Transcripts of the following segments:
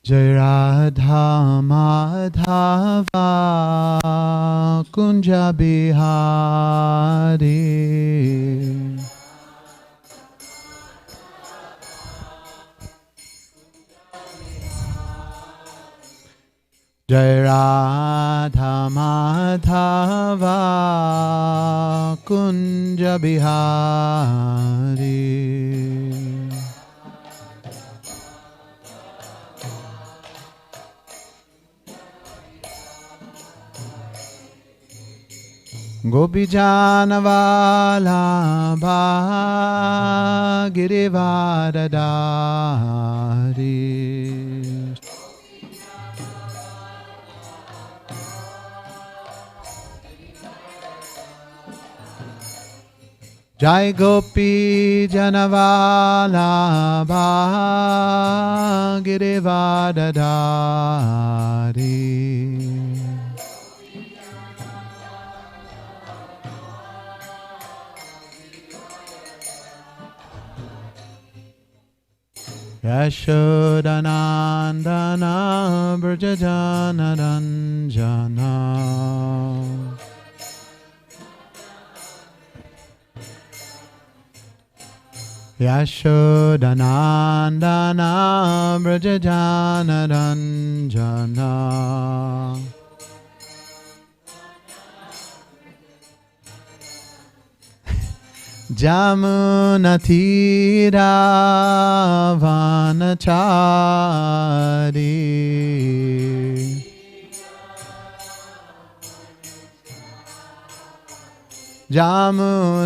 Jaya Radha Madhava Kunja Bihari Jaya Radha Madhava Kunja Bihari Gopi Janavalabha Girivardhari Jai Gopi Janavalabha Girivardhari Yashodanandana Brajajana Ranjana Yashodanandana Brajajana Ranjana Jamunatira Vanachari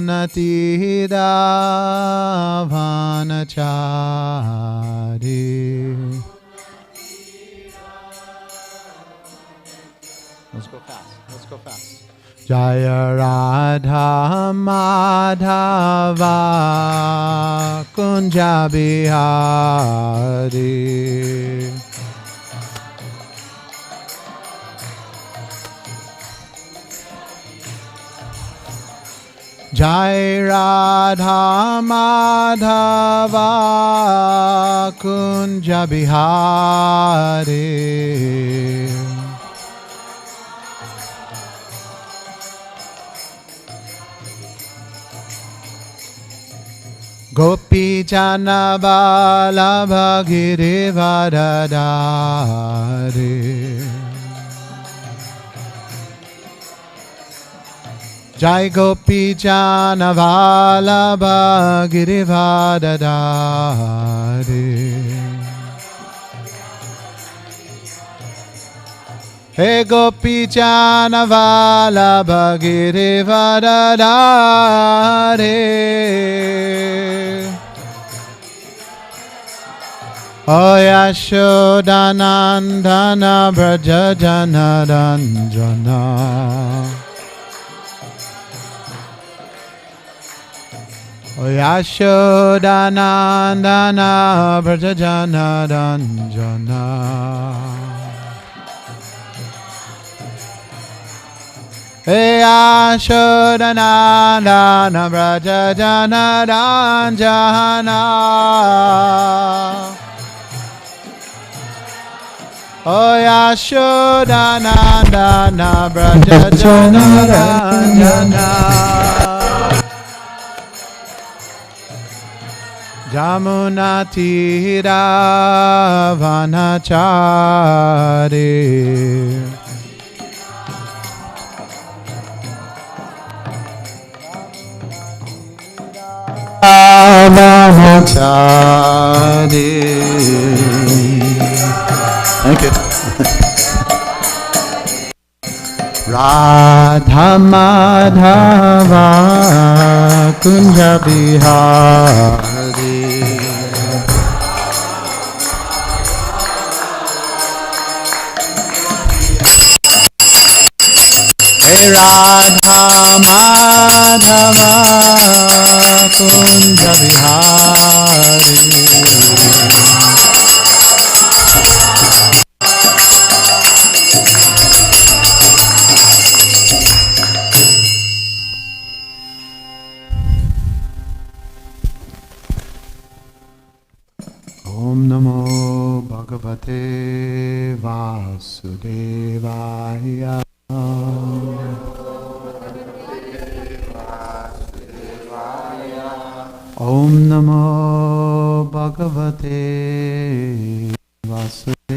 Jamunatira Vanachari Let's go fast. Let's go fast. Jaya Radha Madhava Kunja Bihari Jaya Radha Madhava Kunja Bihari Gopi Jana Vallabha Girivardhari Jai Gopi Jana Vallabha Girivardhari Hey Gopi Jana Vallabha Girivardhari O Yashodanandana Brajajana Ranjana O Yashodanandana Brajajana Ranjana Hey Yashodanandana Brajajana Ranjana O Yashodanandana Brajajana Ranjana Jamunatira Vanachari Vanachari Thank you. Radha Madhava Kunja Bihari Hey Radha Madhava Kunja Bihari Om Namo Bhagavate Vasudevaya. Om Namo Bhagavate Vasudevaya.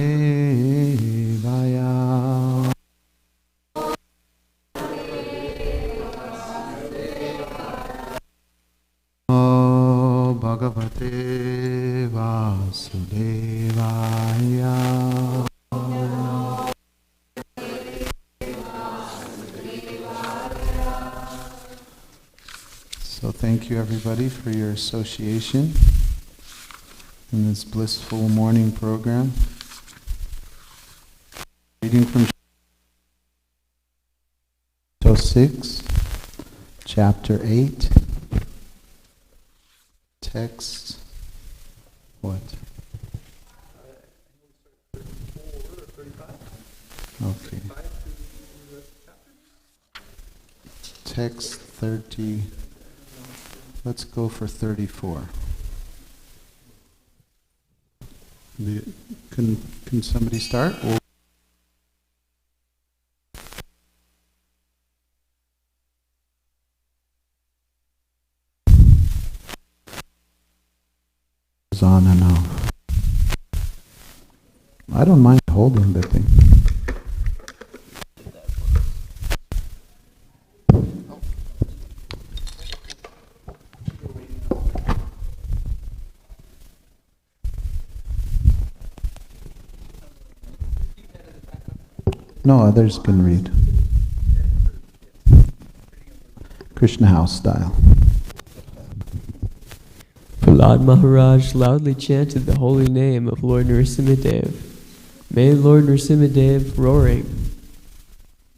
Namo Bhagavate Vasudevaya. So thank you everybody for your association in this blissful morning program. Reading from Chapter 6, Chapter 8, text, what? Okay. Text 30. Let's go for 34. Can somebody start? Or on and off. I don't mind holding the thing. No, others can read. Krishna House style. Prahlad Maharaj loudly chanted the holy name of Lord Nrsimhadev. May Lord Nrsimhadev, roaring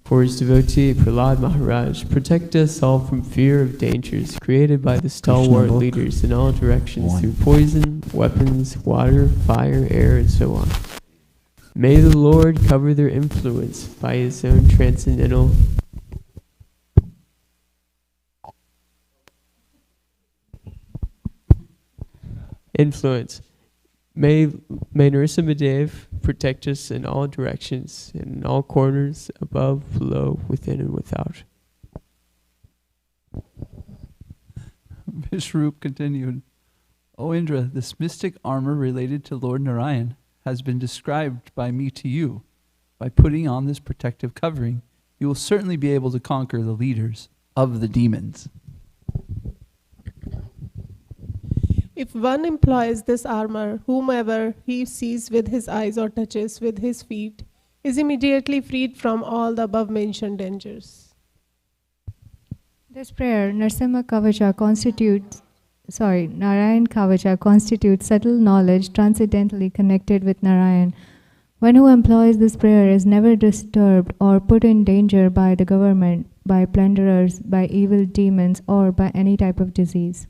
for his devotee Prahlad Maharaj, protect us all from fear of dangers created by the stalwart leaders in all directions through poison, weapons, water, fire, air, and so on. May the Lord cover their influence by his own transcendental influence. May Nrsimhadev protect us in all directions, in all corners, above, below, within, and without. Vishrup continued, O Indra, this mystic armor related to Lord Narayan has been described by me to you. By putting on this protective covering, you will certainly be able to conquer the leaders of the demons. If one employs this armor, whomever he sees with his eyes or touches with his feet is immediately freed from all the above-mentioned dangers. This prayer, Narayan Kavacha, constitutes subtle knowledge transcendently connected with Narayan. One who employs this prayer is never disturbed or put in danger by the government, by plunderers, by evil demons, or by any type of disease.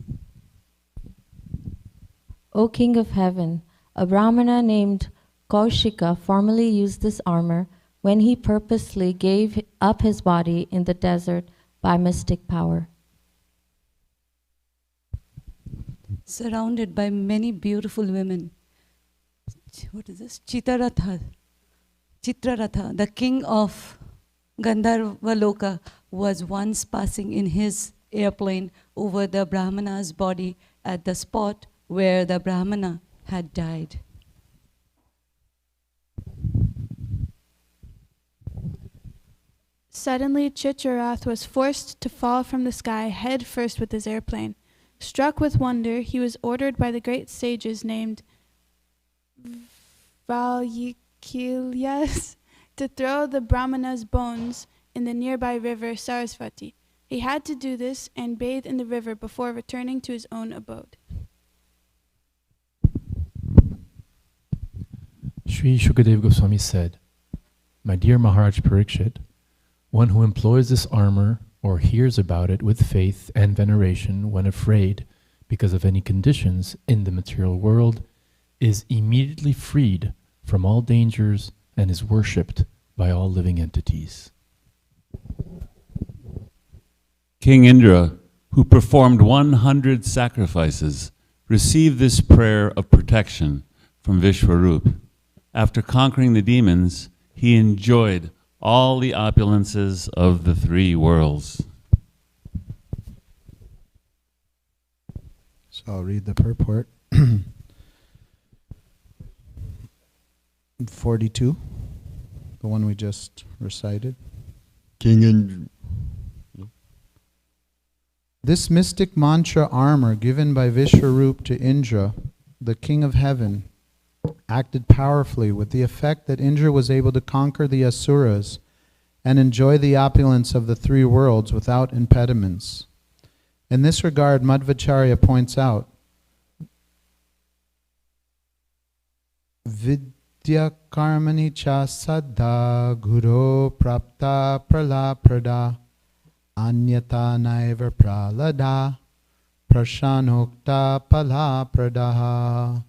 O King of Heaven, a Brahmana named Kaushika formerly used this armor when he purposely gave up his body in the desert by mystic power. Surrounded by many beautiful women. What is this? Chitraratha, the king of Gandharvaloka, was once passing in his airplane over the Brahmana's body at the spot where the Brahmana had died. Suddenly, Chitrarath was forced to fall from the sky head first with his airplane. Struck with wonder, he was ordered by the great sages named Valyikilyas to throw the Brahmana's bones in the nearby river Sarasvati. He had to do this and bathe in the river before returning to his own abode. Sri Shukadev Goswami said, My dear Maharaj Parikshit, one who employs this armor or hears about it with faith and veneration when afraid because of any conditions in the material world is immediately freed from all dangers and is worshipped by all living entities. King Indra, who performed 100 sacrifices, received this prayer of protection from Vishwarup. After conquering the demons, he enjoyed all the opulences of the three worlds. So I'll read the purport. 42, the one we just recited. King Indra. This mystic mantra armor given by Vishwarup to Indra, the king of heaven, acted powerfully with the effect that Indra was able to conquer the asuras and enjoy the opulence of the three worlds without impediments. In this regard, Madhvacharya points out, Vidya karmani cha saddha guru prapta pralaprada anyata naiva pralada prashanokta palapradaha.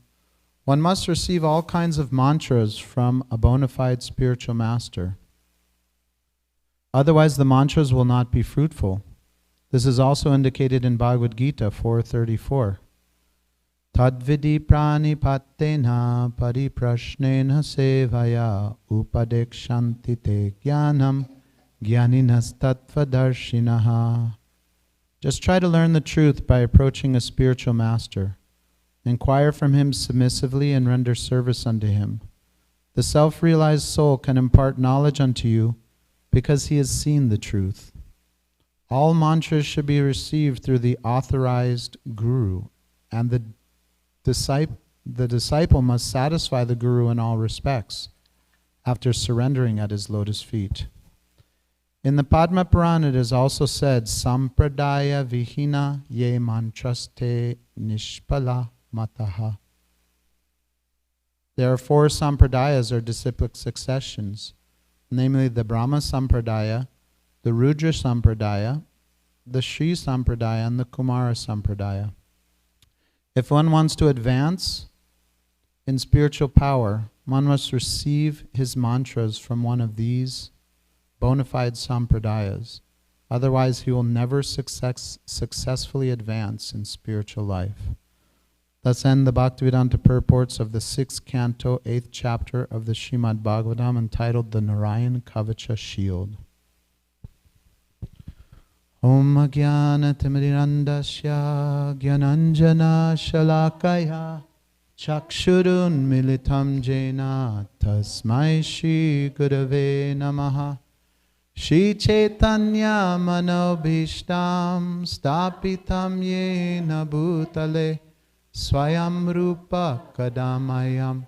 One must receive all kinds of mantras from a bona fide spiritual master. Otherwise, the mantras will not be fruitful. This is also indicated in Bhagavad Gita 4:34. Tadvidi pranipattena pariprashnena sevaya upadekshanti te jnanam jnaninas tattvadarshinaha. Just try to learn the truth by approaching a spiritual master. Inquire from him submissively and render service unto him. The self-realized soul can impart knowledge unto you because he has seen the truth. All mantras should be received through the authorized guru, and the disciple must satisfy the guru in all respects after surrendering at his lotus feet. In the Padma Purana it is also said, Sampradaya vihina ye mantraste nishpala mataha. There are 4 sampradayas or disciplic successions, namely the Brahma Sampradaya, the Rudra Sampradaya, the Shri Sampradaya, and the Kumara Sampradaya. If one wants to advance in spiritual power, one must receive his mantras from one of these bona fide sampradayas. Otherwise, he will never successfully advance in spiritual life. Thus end the Bhaktivedanta purports of the 6th canto, 8th chapter of the Srimad Bhagavatam, entitled the Narayan Kavacha Shield. Om Jnana Timirandasya Jnananjana Shalakaya Chakshurun Militam Jena Tasmai Shri Gurave Namaha Shri Chaitanya Manobhishtam Stapitam Yena Bhutale Swayam Rupa Kadamayam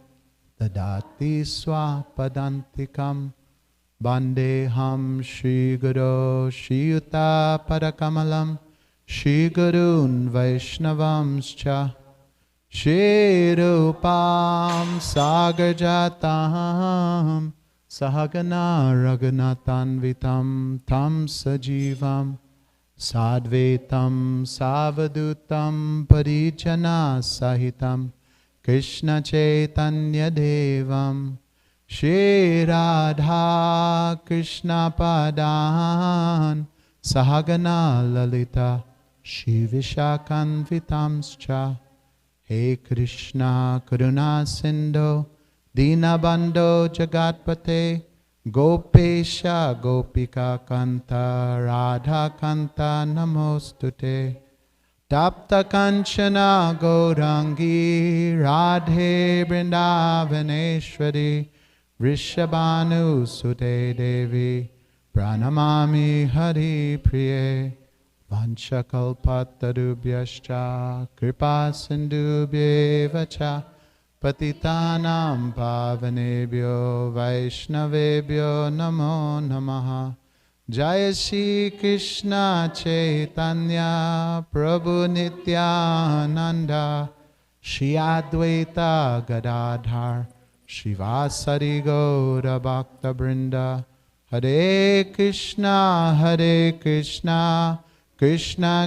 Dadati Swapadantikam Bandeham Shri Guru Shri Yuta Parakamalam Shri Gurun Vaishnavamscha Shri Rupam Sagarjatam Sahagana Raghunatanvitam Tam Sajivam Sadvetam Savadutam Parijana Sahitam Krishna Chaitanya Devam Shri Radha Krishna Padan Sahagana Lalita Shri Vishakanvitamscha He Krishna Karuna Sindhu Dinabandho Jagatpate Gopesha Gopika Kanta Radha Kanta Namostute Tapta Kanchana Gaurangi Radhe Vrindavaneshwari Vrishabhanu Sute Devi Pranamami Hari Priye Vanchakalpatarubhyascha Kripa Sindhubhyevacha Patitanam Pavanebhyo Vaishnavebhyo Namo Namaha Jaya Shri Krishna Chaitanya Prabhu Nityananda Shri Advaita Gadadhar Shivasari Gaura Bhakta Brinda Hare Krishna Krishna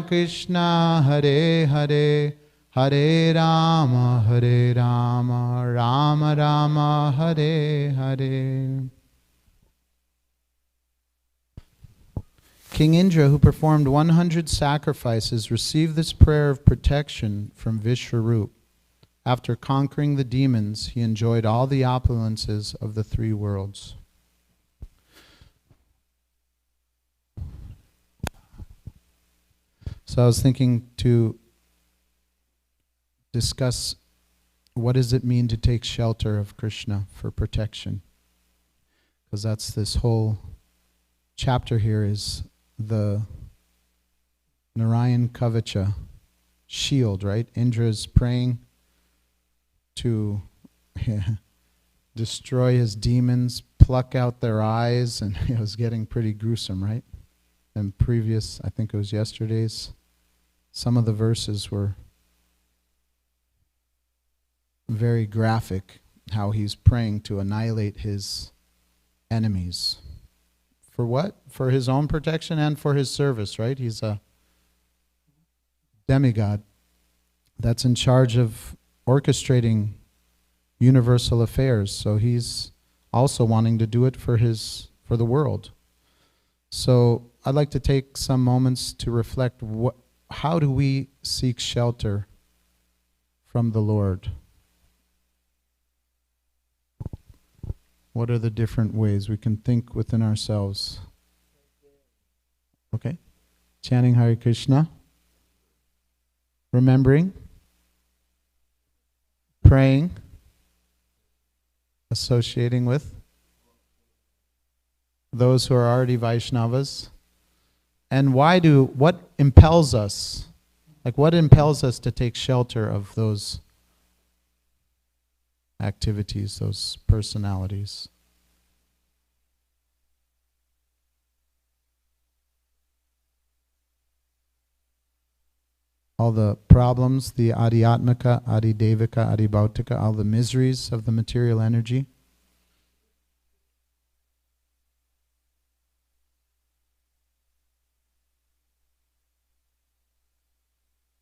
Krishna Hare Hare Hare Rama Rama Rama Hare Hare. King Indra, who performed 100 sacrifices, received this prayer of protection from Vishwarup. After conquering the demons, he enjoyed all the opulences of the three worlds. So I was thinking to discuss what does it mean to take shelter of Krishna for protection? Because that's this whole chapter here is the Narayan Kavacha shield, right? Indra's praying to destroy his demons, pluck out their eyes, and it was getting pretty gruesome, right? And previous, I think it was yesterday's, some of the verses were very graphic, how he's praying to annihilate his enemies. For what? For his own protection and for his service, right? He's a demigod that's in charge of orchestrating universal affairs. So he's also wanting to do it for the world. So I'd like to take some moments to reflect how do we seek shelter from the Lord? What are the different ways we can think within ourselves? Okay. Chanting Hare Krishna. Remembering. Praying. Associating with those who are already Vaishnavas. And what impels us? Like what impels us to take shelter of those activities, those personalities? All the problems, the adhyatmika, adhidevika, adhibhautika, all the miseries of the material energy.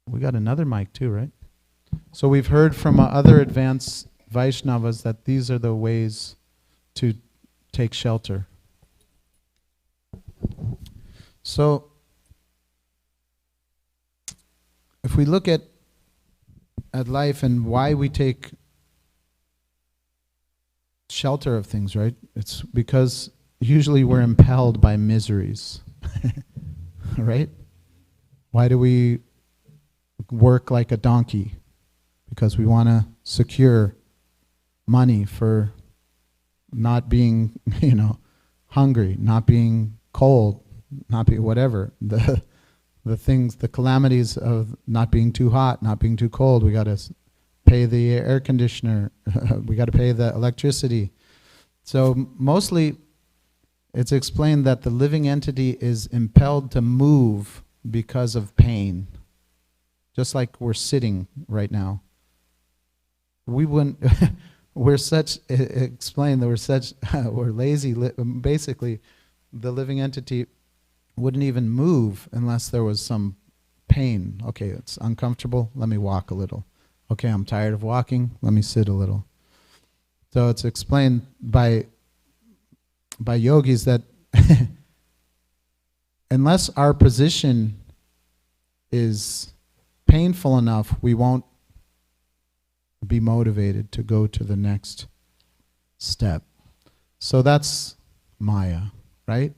We got another mic too, right? So we've heard from other advanced Vaishnavas that these are the ways to take shelter. So if we look at life and why we take shelter of things, right? It's because usually we're impelled by miseries, right? Why do we work like a donkey? Because we want to secure money for not being, hungry, not being cold, not being whatever. The things, the calamities of not being too hot, not being too cold. We got to pay the air conditioner. We got to pay the electricity. So mostly it's explained that the living entity is impelled to move because of pain. Just like we're sitting right now. We wouldn't, we're lazy. Basically, the living entity wouldn't even move unless there was some pain. Okay, it's uncomfortable, let me walk a little. Okay, I'm tired of walking, let me sit a little. So it's explained by yogis that unless our position is painful enough, we won't be motivated to go to the next step. So that's Maya, right?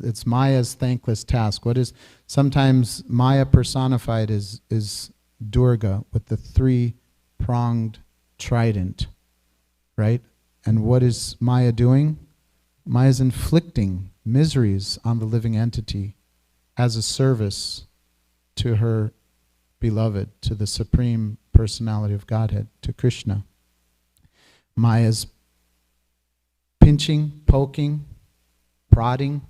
It's Maya's thankless task. What is sometimes Maya personified is Durga with the three-pronged trident, right? And what is Maya doing? Maya is inflicting miseries on the living entity as a service to her beloved, to the Supreme Personality of Godhead, to Krishna. Maya's pinching, poking, prodding,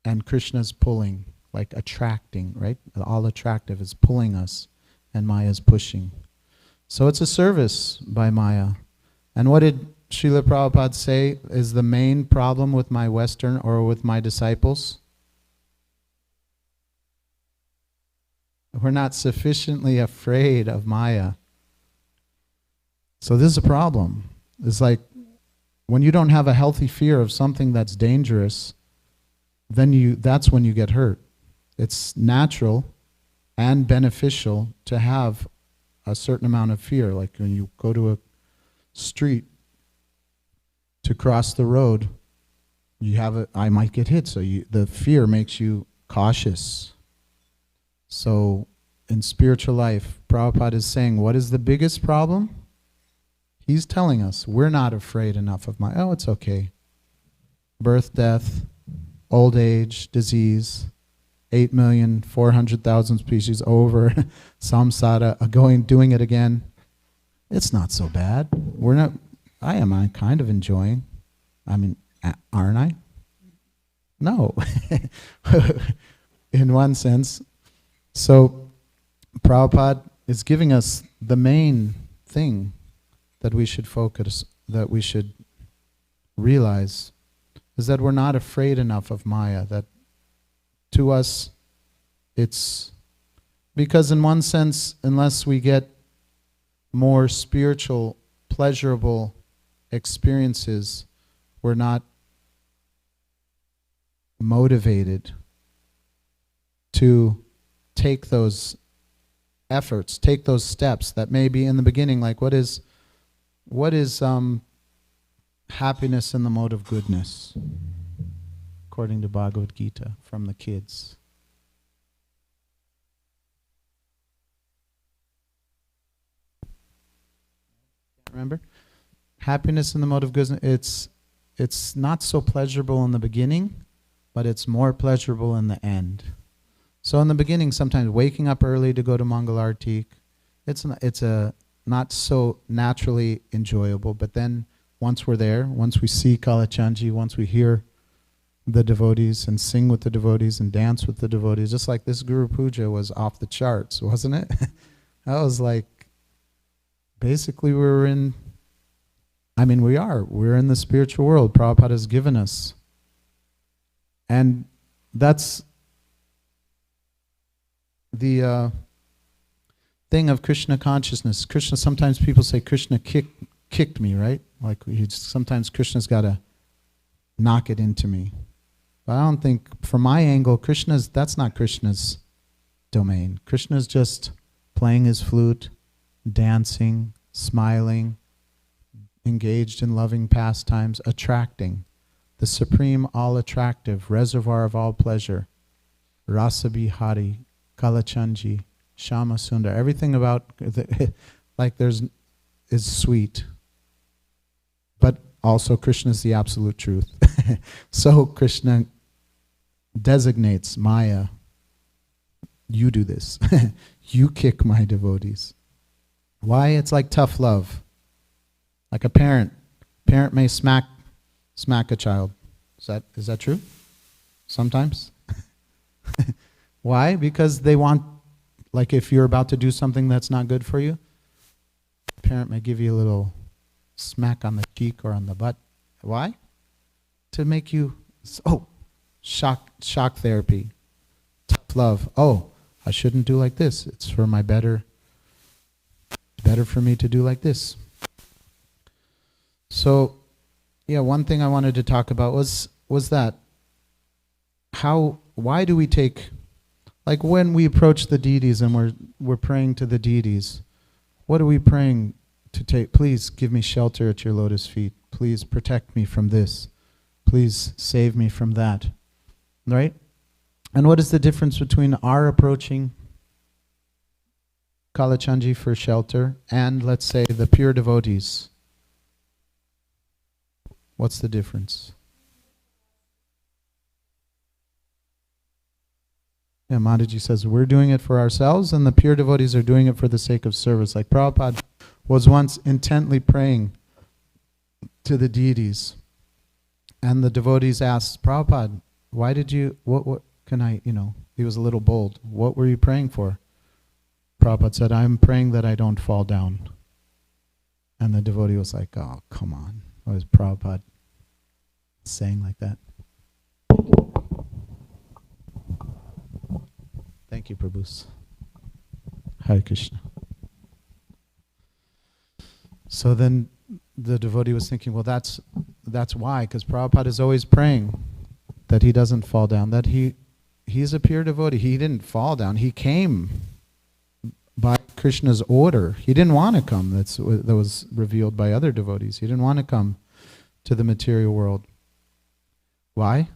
and Krishna's pulling, like attracting, right? All attractive is pulling us, and Maya's pushing. So it's a service by Maya. And what did Srila Prabhupada say is the main problem with my Western or with my disciples? We're not sufficiently afraid of Maya. So this is a problem. It's like when you don't have a healthy fear of something that's dangerous, then that's when you get hurt. It's natural and beneficial to have a certain amount of fear. Like when you go to a street to cross the road, you have I might get hit, so the fear makes you cautious. So in spiritual life, Prabhupada is saying, what is the biggest problem? He's telling us, we're not afraid enough of it's okay. Birth, death, old age, disease, 8,400,000 species over, samsara, doing it again. It's not so bad. I'm kind of enjoying. I mean, aren't I? No. In one sense. So Prabhupada is giving us the main thing that we should focus, that we should realize, is that we're not afraid enough of Maya, that to us it's, because in one sense, unless we get more spiritual, pleasurable experiences, we're not motivated to take those efforts, take those steps that maybe in the beginning, like what is happiness in the mode of goodness, according to Bhagavad Gita, from the kids. Remember? Happiness in the mode of goodness, it's not so pleasurable in the beginning, but it's more pleasurable in the end. So in the beginning, sometimes waking up early to go to Mangalartik, it's not so naturally enjoyable, but then once we're there, once we see Kalachandji, once we hear the devotees and sing with the devotees and dance with the devotees, just like this Guru Puja was off the charts, wasn't it? That was like, basically we're in the spiritual world Prabhupada has given us. And that's the thing of Krishna consciousness. Krishna, sometimes people say Krishna kicked me, right? Like sometimes Krishna's got to knock it into me. But I don't think, from my angle, that's not Krishna's domain. Krishna's just playing his flute, dancing, smiling, engaged in loving pastimes, attracting, the supreme all-attractive, reservoir of all pleasure, Rasa Bihari, Kalachandji, Shama Sundar, everything about is sweet. But also Krishna is the absolute truth. So Krishna designates Maya, you do this. You kick my devotees. Why? It's like tough love. Like a parent. Parent may smack a child. Is that true? Sometimes? Why? Because they want, like if you're about to do something that's not good for you, parent may give you a little smack on the cheek or on the butt. Why? To make you, shock therapy. Tough love. I shouldn't do like this. It's for my better for me to do like this. So, one thing I wanted to talk about was that why do we take, like when we approach the deities and we're praying to the deities, what are we praying to take? Please give me shelter at your lotus feet. Please protect me from this. Please save me from that. Right? And what is the difference between our approaching Kalachandji for shelter and, let's say, the pure devotees? What's the difference? Mataji says, we're doing it for ourselves and the pure devotees are doing it for the sake of service. Like Prabhupada was once intently praying to the deities. And the devotees asked, Prabhupada, why did you, what can I, he was a little bold. What were you praying for? Prabhupada said, I'm praying that I don't fall down. And the devotee was like, oh, come on. Why was Prabhupada saying like that? Thank you, Prabhus. Hare Krishna. So then the devotee was thinking, well, that's why, because Prabhupada is always praying that he doesn't fall down, that he's a pure devotee. He didn't fall down. He came by Krishna's order. He didn't want to come. That was revealed by other devotees. He didn't want to come to the material world. Why?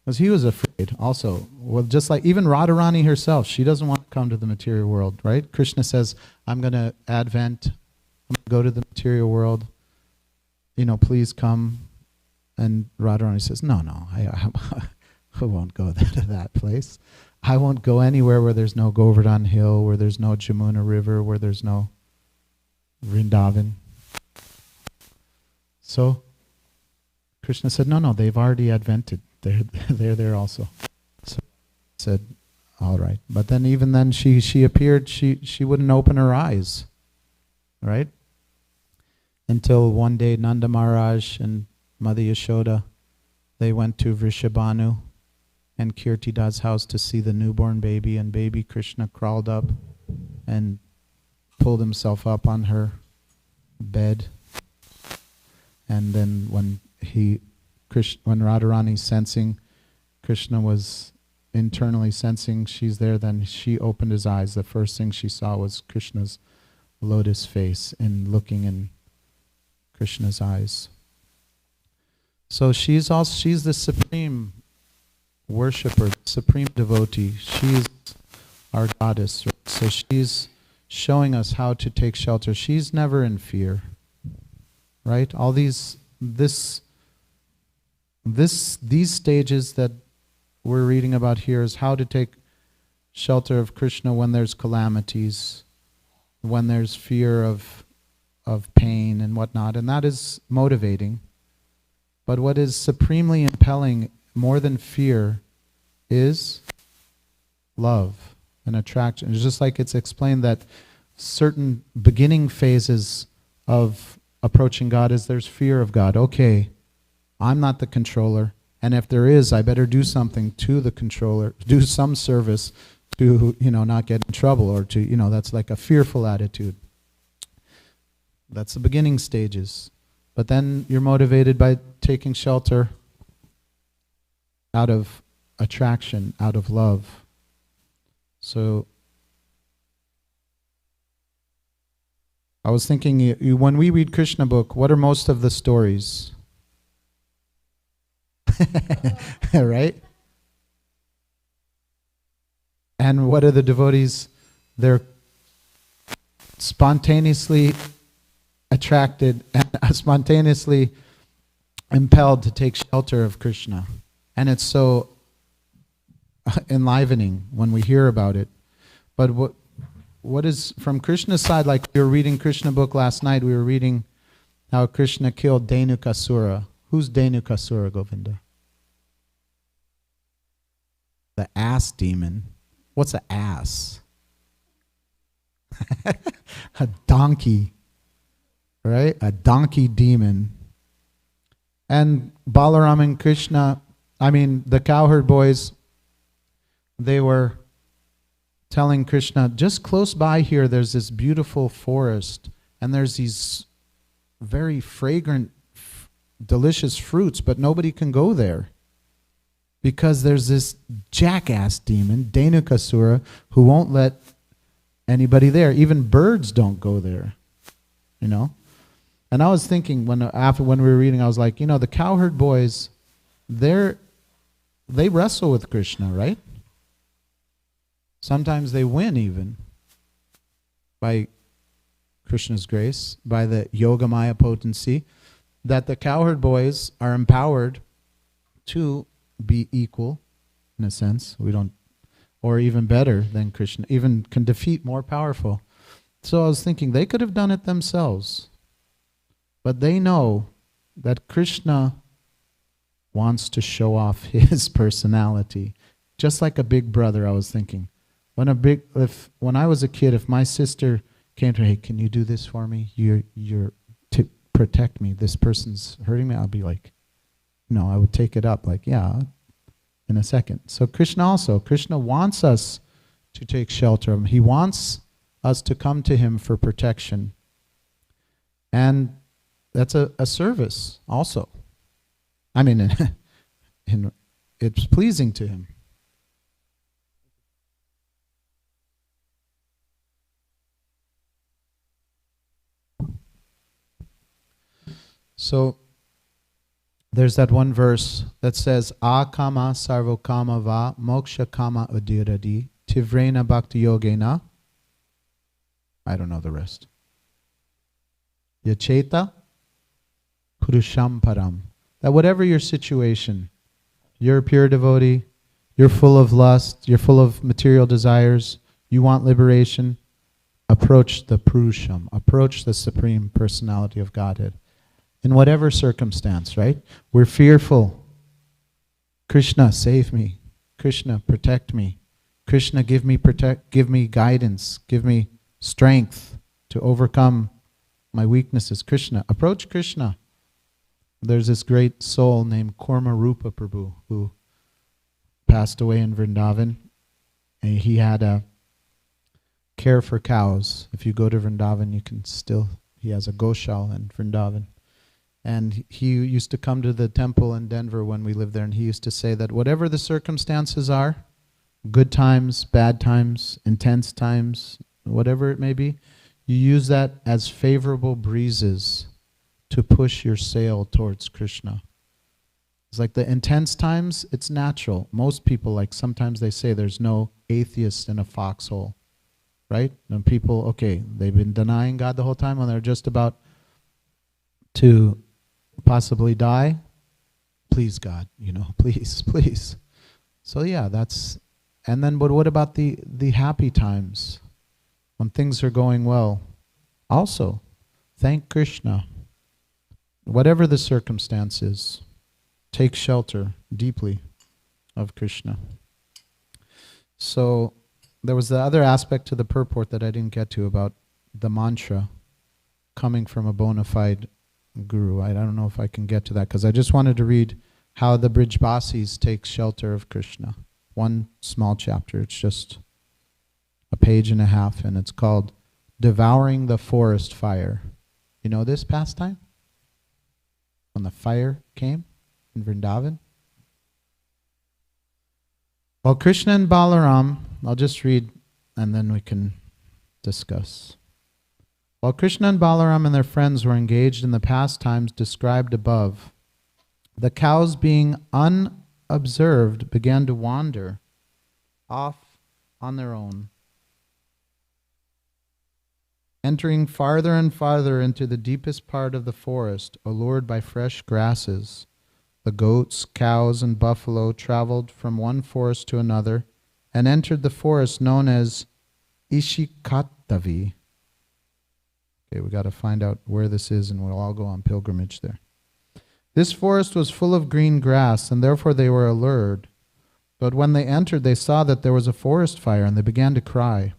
Because he was afraid also. Well, just like even Radharani herself, she doesn't want to come to the material world, right? Krishna says, I'm going to advent, I'm going to go to the material world. Please come. And Radharani says, no, I won't go to that place. I won't go anywhere where there's no Govardhan Hill, where there's no Jamuna River, where there's no Vrindavan. So Krishna said, no, they've already advented. They're there also. So he said, all right. But then even then she appeared, she wouldn't open her eyes, right? Until one day Nanda Maharaj and Mother Yashoda, they went to Vrishabhanu and Kirtida's house to see the newborn baby, and baby Krishna crawled up and pulled himself up on her bed. And then when Radharani's sensing, Krishna was internally sensing she's there, then she opened his eyes. The first thing she saw was Krishna's lotus face and looking in Krishna's eyes. So she's the supreme worshipper, supreme devotee. She's our goddess. Right? So she's showing us how to take shelter. She's never in fear, right? All these stages that we're reading about here is how to take shelter of Krishna when there's calamities, when there's fear of pain and whatnot, and that is motivating. But what is supremely impelling more than fear is love and attraction. It's just like it's explained that certain beginning phases of approaching God is there's fear of God. Okay, I'm not the controller, and if there is, I better do something to the controller, do some service to, not get in trouble, or to, that's like a fearful attitude. That's the beginning stages. But then you're motivated by taking shelter out of attraction, out of love. So I was thinking, when we read Krishna book, what are most of the stories? Right? And what are the devotees? They're spontaneously attracted and spontaneously impelled to take shelter of Krishna. And it's so enlivening when we hear about it. But what is from Krishna's side, like we were reading Krishna book last night, we were reading how Krishna killed Dhenukasura. Who's Dhenukasura, Govinda? The ass demon. What's an ass? A donkey. Right? A donkey demon. And Balaram and Krishna, the cowherd boys, they were telling Krishna, just close by here, there's this beautiful forest, and there's these very fragrant, delicious fruits, but nobody can go there because there's this jackass demon, Dhenukasura, who won't let anybody there. Even birds don't go there, And I was thinking when we were reading, I was like, the cowherd boys, they wrestle with Krishna, right? Sometimes they win even by Krishna's grace, by the Yogamaya potency, that the cowherd boys are empowered to be equal, in a sense. Or even better than Krishna, even can defeat more powerful. So I was thinking they could have done it themselves. But they know that Krishna wants to show off his personality. Just like a big brother, I was thinking. When I was a kid, if my sister came to me, hey, can you do this for me? You're to protect me. This person's hurting me. I'll be like, no, I would take it up like, yeah, in a second. So Krishna wants us to take shelter of him. He wants us to come to him for protection. And that's a service also. It's pleasing to him. So there's that one verse that says, Akama sarvo kama va moksha kama udiradi tivrena bhakti yogena. I don't know the rest. Yacheta purusham param. That whatever your situation, you're a pure devotee, you're full of lust, you're full of material desires, you want liberation, approach the Purusham, approach the Supreme Personality of Godhead. In whatever circumstance, right? We're fearful. Krishna, save me. Krishna, protect me. Krishna, give me guidance, give me strength to overcome my weaknesses. Krishna, approach Krishna. There's this great soul named Kurma Rupa Prabhu who passed away in Vrindavan, and he had a care for cows. If you go to Vrindavan, he has a Goshal in Vrindavan. And he used to come to the temple in Denver when we lived there, and he used to say that whatever the circumstances are, good times, bad times, intense times, whatever it may be, you use that as favorable breezes to push your sail towards Krishna. It's like the intense times, it's natural. Most people, like sometimes they say there's no atheist in a foxhole, right? And people, okay, they've been denying God the whole time when they're just about to possibly die. Please, God, please, please. So yeah, and then but what about the happy times? When things are going well, also, thank Krishna. Whatever the circumstances, take shelter deeply of Krishna. So there was the other aspect to the purport that I didn't get to about the mantra coming from a bona fide guru. I don't know if I can get to that because I just wanted to read how the Brijbasis take shelter of Krishna. One small chapter. It's just a page and a half, and it's called Devouring the Forest Fire. You know this pastime? When the fire came in Vrindavan? Well, Krishna and Balaram, I'll just read and then we can discuss. While Krishna and Balaram and their friends were engaged in the pastimes described above, the cows, being unobserved, began to wander off on their own, entering farther and farther into the deepest part of the forest, allured by fresh grasses. The goats, cows, and buffalo traveled from one forest to another and entered the forest known as Ishikatavi. Okay, we got to find out where this is, and we'll all go on pilgrimage there. This forest was full of green grass, and therefore they were allured. But when they entered, they saw that there was a forest fire, and they began to cry.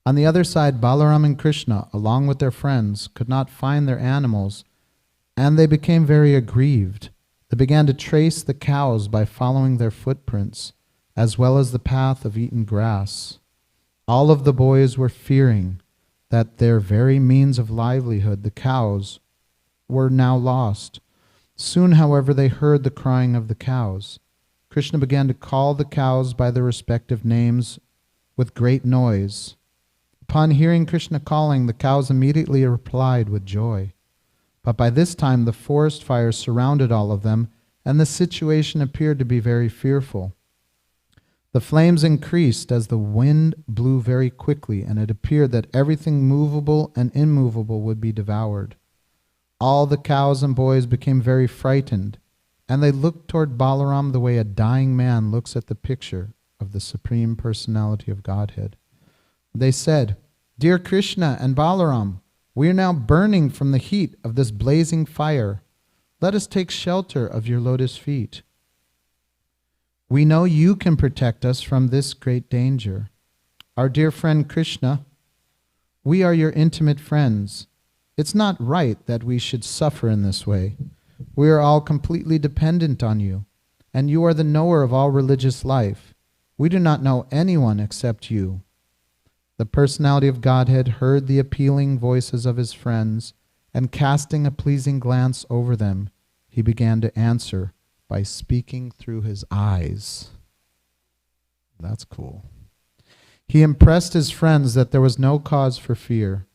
On the other side, Balaram and Krishna, along with their friends, could not find their animals, and they became very aggrieved. They began to trace the cows by following their footprints, as well as the path of eaten grass. All of the boys were fearing that their very means of livelihood, the cows, were now lost. Soon, however, they heard the crying of the cows. Krishna began to call the cows by their respective names with great noise. Upon hearing Krishna calling, the cows immediately replied with joy. But by this time the forest fire surrounded all of them, and the situation appeared to be very fearful. The flames increased as the wind blew very quickly, and it appeared that everything movable and immovable would be devoured. All the cows and boys became very frightened, and they looked toward Balaram the way a dying man looks at the picture of the Supreme Personality of Godhead. They said, "Dear Krishna and Balaram, we are now burning from the heat of this blazing fire. Let us take shelter of your lotus feet. We know you can protect us from this great danger. Our dear friend Krishna, we are your intimate friends. It's not right that we should suffer in this way. We are all completely dependent on you, and you are the knower of all religious life. We do not know anyone except you." The personality of Godhead heard the appealing voices of his friends, and casting a pleasing glance over them, he began to answer by speaking through his eyes. That's cool. He impressed his friends that there was no cause for fear.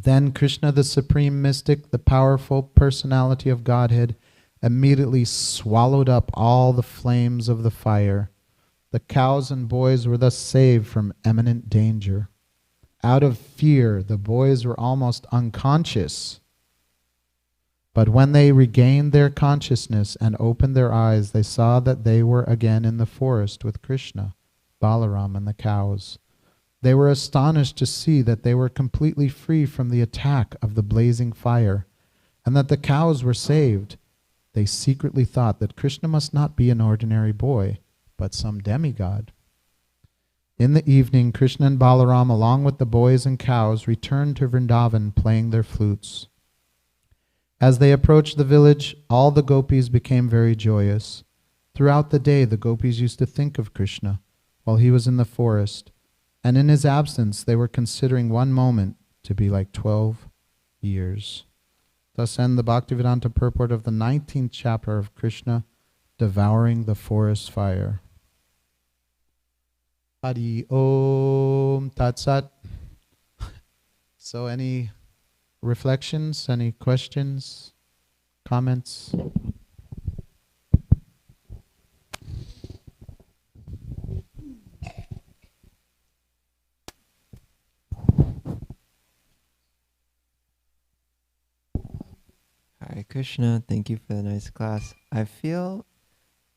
Then Krishna, the supreme mystic, the powerful personality of Godhead, immediately swallowed up all the flames of the fire. The cows and boys were thus saved from imminent danger. Out of fear, the boys were almost unconscious. But when they regained their consciousness and opened their eyes, they saw that they were again in the forest with Krishna, Balaram, and the cows. They were astonished to see that they were completely free from the attack of the blazing fire, and that the cows were saved. They secretly thought that Krishna must not be an ordinary boy, but some demigod. In the evening, Krishna and Balaram, along with the boys and cows, returned to Vrindavan playing their flutes. As they approached the village, all the gopis became very joyous. Throughout the day, the gopis used to think of Krishna while he was in the forest, and in his absence, they were considering one moment to be like 12 years. Thus end the Bhaktivedanta purport of the 19th chapter of Krishna devouring the forest fire. Hari Om Tat Sat. So any reflections, any questions, comments? Hare Krishna, thank you for the nice class.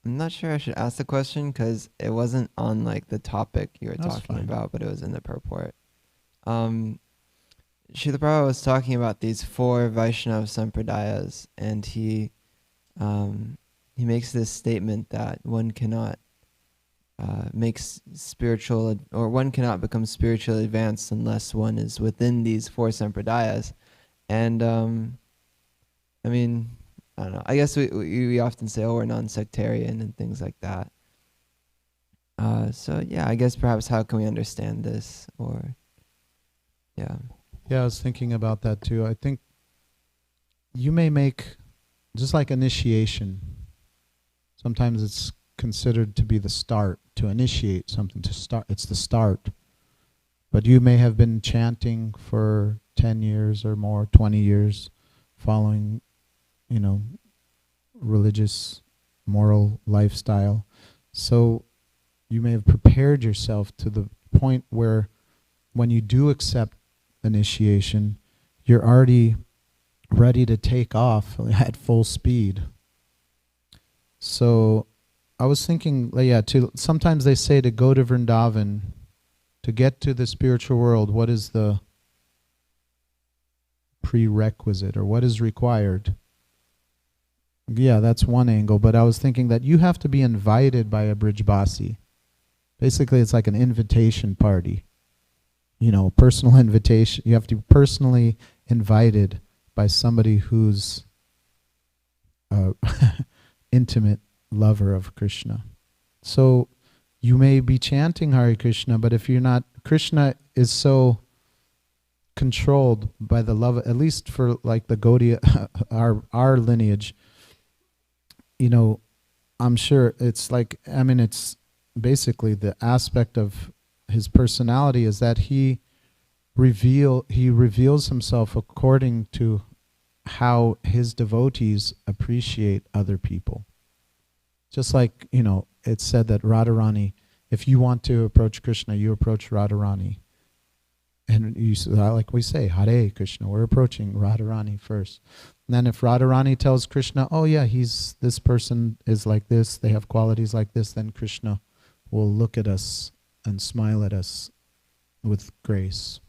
I'm not sure I should ask the question because it wasn't on like the topic you were talking about, but it was in the purport. Srila Prabhupada was talking about these 4 Vaishnava Sampradayas, and he makes this statement that one cannot one cannot become spiritually advanced unless one is within these 4 Sampradayas. And I mean, I don't know. I guess we often say, oh, we're non-sectarian and things like that. So yeah, I guess perhaps how can we understand this? Or, yeah. Yeah, I was thinking about that too. I think you may make, just like initiation, sometimes it's considered to be the start, to initiate something, to start. It's the start. But you may have been chanting for 10 years or more, 20 years, following religious, moral lifestyle. So you may have prepared yourself to the point where when you do accept initiation, you're already ready to take off at full speed. So I was thinking, sometimes they say to go to Vrindavan, to get to the spiritual world, what is the prerequisite or what is required? Yeah, that's one angle, but I was thinking that you have to be invited by a Brijbasi. Basically, it's like an invitation party. Personal invitation. You have to be personally invited by somebody who's intimate lover of Krishna. So you may be chanting Hare Krishna, but if you're not, Krishna is so controlled by the love, at least for like the Gaudiya, our lineage, I'm sure it's like, it's basically the aspect of his personality is that he reveals himself according to how his devotees appreciate other people. Just like, it's said that Radharani, if you want to approach Krishna, you approach Radharani. And like we say, Hare Krishna, we're approaching Radharani first. And then if Radharani tells Krishna, oh yeah, this person is like this, they have qualities like this, then Krishna will look at us and smile at us with grace.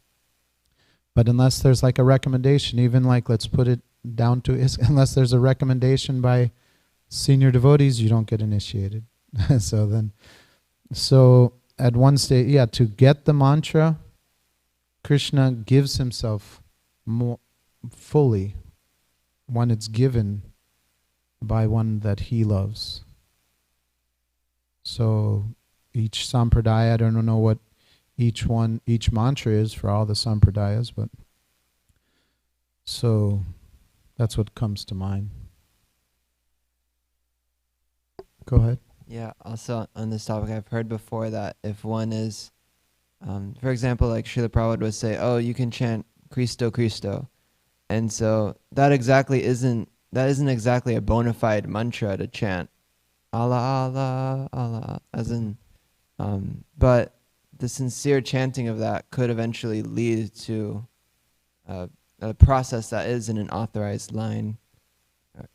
But unless there's like a recommendation, even like, let's put it down to, unless there's a recommendation by senior devotees, you don't get initiated. So at one stage, to get the mantra, Krishna gives himself more fully when it's given by one that he loves. So each sampradaya, I don't know what each mantra is for all the sampradayas, but so that's what comes to mind. Go ahead. Yeah, also on this topic, I've heard before that if one is, for example, like Srila Prabhupada would say, oh, you can chant Cristo, Cristo. And so that isn't exactly a bona fide mantra to chant. Allah, Allah, Allah, as in, but the sincere chanting of that could eventually lead to a process that is in an authorized line.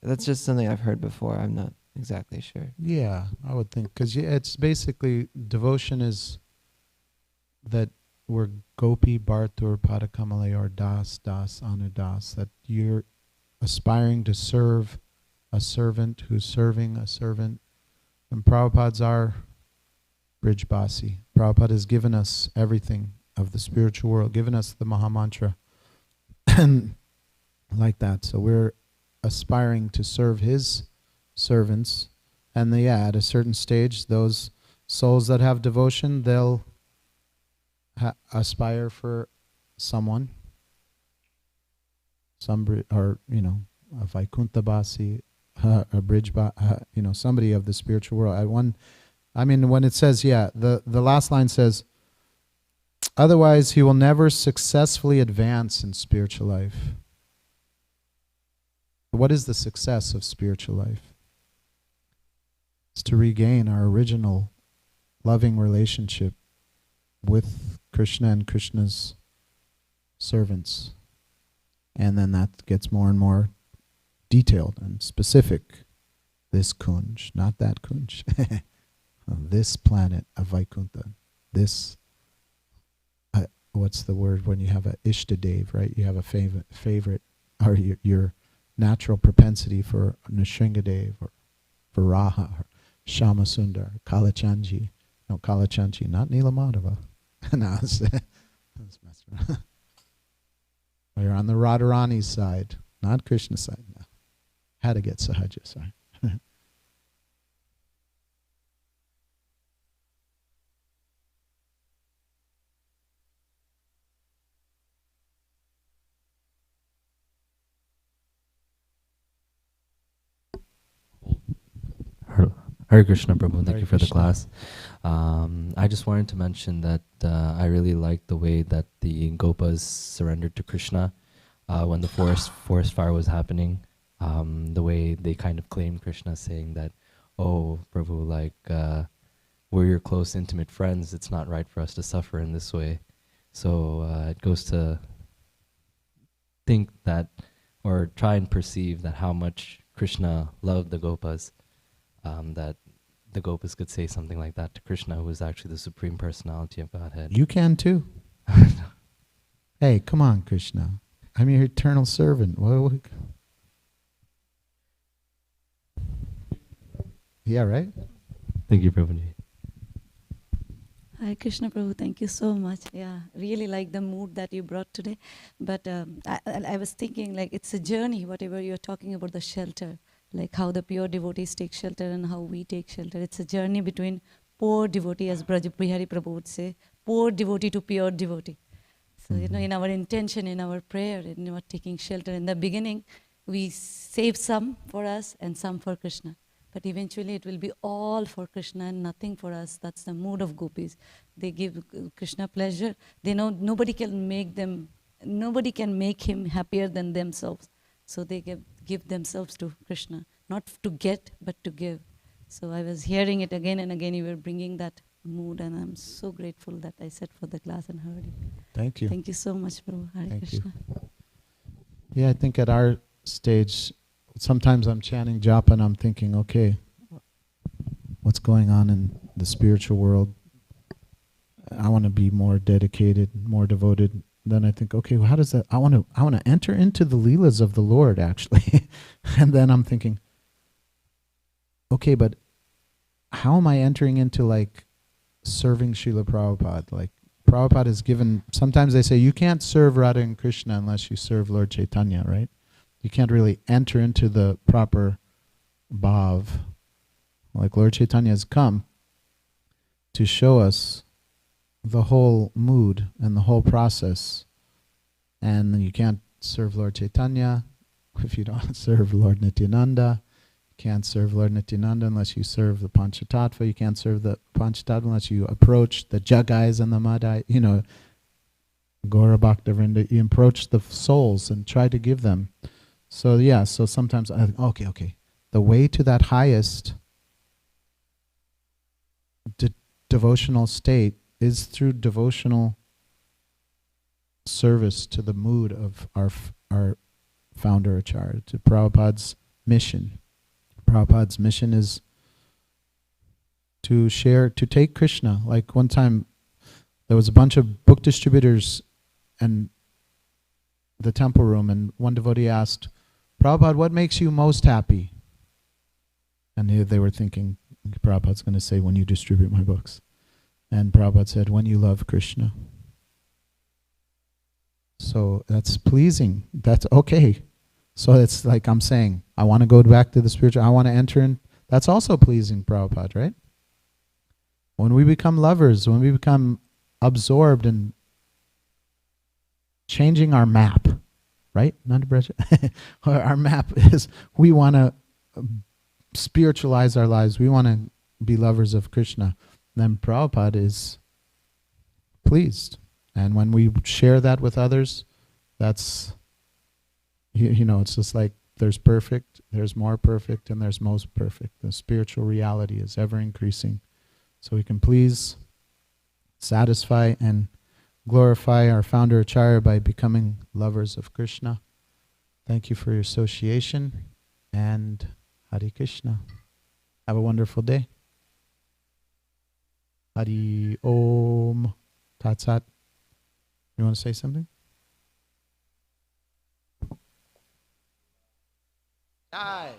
That's just something I've heard before. I'm not exactly sure. Yeah, I would think, because it's basically, devotion is that we're gopi, bhartur, padakamale, or das, anudas, that you're aspiring to serve a servant who's serving a servant. And Prabhupada's our Brijbasi. Prabhupada has given us everything of the spiritual world, given us the Mahamantra. And like that. So we're aspiring to serve his servants. And at a certain stage, those souls that have devotion, they'll aspire for someone. Or, a Vaikuntha Basi, a Brijbasi, somebody of the spiritual world. When it says, the last line says, otherwise he will never successfully advance in spiritual life. What is the success of spiritual life? It's to regain our original loving relationship with Krishna and Krishna's servants. And then that gets more and more detailed and specific. This kunj, not that kunj. This planet of Vaikuntha. This, what's the word when you have a Ishtadev, right? You have a favorite, or your natural propensity for Nrsingadev, or for Raha, or Shamasundar, Kalachanji. No, Kalachanji, not Nilamadhava. No, I was messing around. You're on the Radharani's side, not Krishna's side. No. Had to get Sahaja, sorry. Hare Krishna, Prabhu. Thank Hare you for the Krishna. class. I just wanted to mention that I really like the way that the Gopas surrendered to Krishna when the forest fire was happening. The way they kind of claimed Krishna, saying that, "Oh, Prabhu, we're your close, intimate friends. It's not right for us to suffer in this way." So it goes to think that, or try and perceive that how much Krishna loved the Gopas. That the Gopas could say something like that to Krishna, who is actually the Supreme Personality of Godhead. You can too. Hey, come on, Krishna. I'm your eternal servant. Yeah, right? Thank you, Prabhuji. Hi, Krishna Prabhu. Thank you so much. Yeah, really like the mood that you brought today. But I was thinking, it's a journey, whatever you're talking about, the shelter. Like how the pure devotees take shelter and how we take shelter. It's a journey between poor devotee, as Bihari Prabhu would say, poor devotee to pure devotee. So, in our intention, in our prayer, in our taking shelter, in the beginning, we save some for us and some for Krishna. But eventually it will be all for Krishna and nothing for us. That's the mood of gopis. They give Krishna pleasure. They know nobody can make him happier than themselves. So they give themselves to Krishna, not to get, but to give. So I was hearing it again and again. You were bringing that mood, and I'm so grateful that I sat for the class and heard it. Thank you. Thank you so much, Prabhu. Hare Thank Krishna. you. Yeah, I think at our stage, sometimes I'm chanting japa and I'm thinking, okay, what's going on in the spiritual world? I want to be more dedicated, more devoted. Then I think, okay, well, how does that? I want to enter into the leelas of the Lord, actually. And then I'm thinking, okay, but how am I entering into serving Srila Prabhupada? Prabhupada has given. Sometimes they say you can't serve Radha and Krishna unless you serve Lord Chaitanya, right? You can't really enter into the proper bhav. Lord Chaitanya has come to show us the whole mood and the whole process. And you can't serve Lord Chaitanya if you don't serve Lord Nityananda. You can't serve Lord Nityananda unless you serve the Panchatattva. You can't serve the Panchatattva unless you approach the Jagais and the Madhai. Gaura Bhaktivinoda, you approach the souls and try to give them. So yeah, so sometimes I think, okay. The way to that highest devotional state is through devotional service to the mood of our founder Acharya, to Prabhupada's mission. Prabhupada's mission is to share, to take Krishna. Like one time, there was a bunch of book distributors in the temple room, and one devotee asked, Prabhupada, what makes you most happy? And they were thinking, Prabhupada's going to say, when you distribute my books. And Prabhupada said, when you love Krishna. So that's pleasing. That's okay. So it's like I'm saying, I want to go back to the spiritual, I want to enter in. That's also pleasing Prabhupada, right? When we become lovers, when we become absorbed in changing our map, right? Our map is we want to spiritualize our lives. We want to be lovers of Krishna. Then Prabhupada is pleased. And when we share that with others, that's, you know, it's just like there's perfect, there's more perfect, and there's most perfect. The spiritual reality is ever increasing. So we can please, satisfy, and glorify our founder Acharya by becoming lovers of Krishna. Thank you for your association, and Hare Krishna. Have a wonderful day. Hari Om Tat Sat. You want to say something? Jai.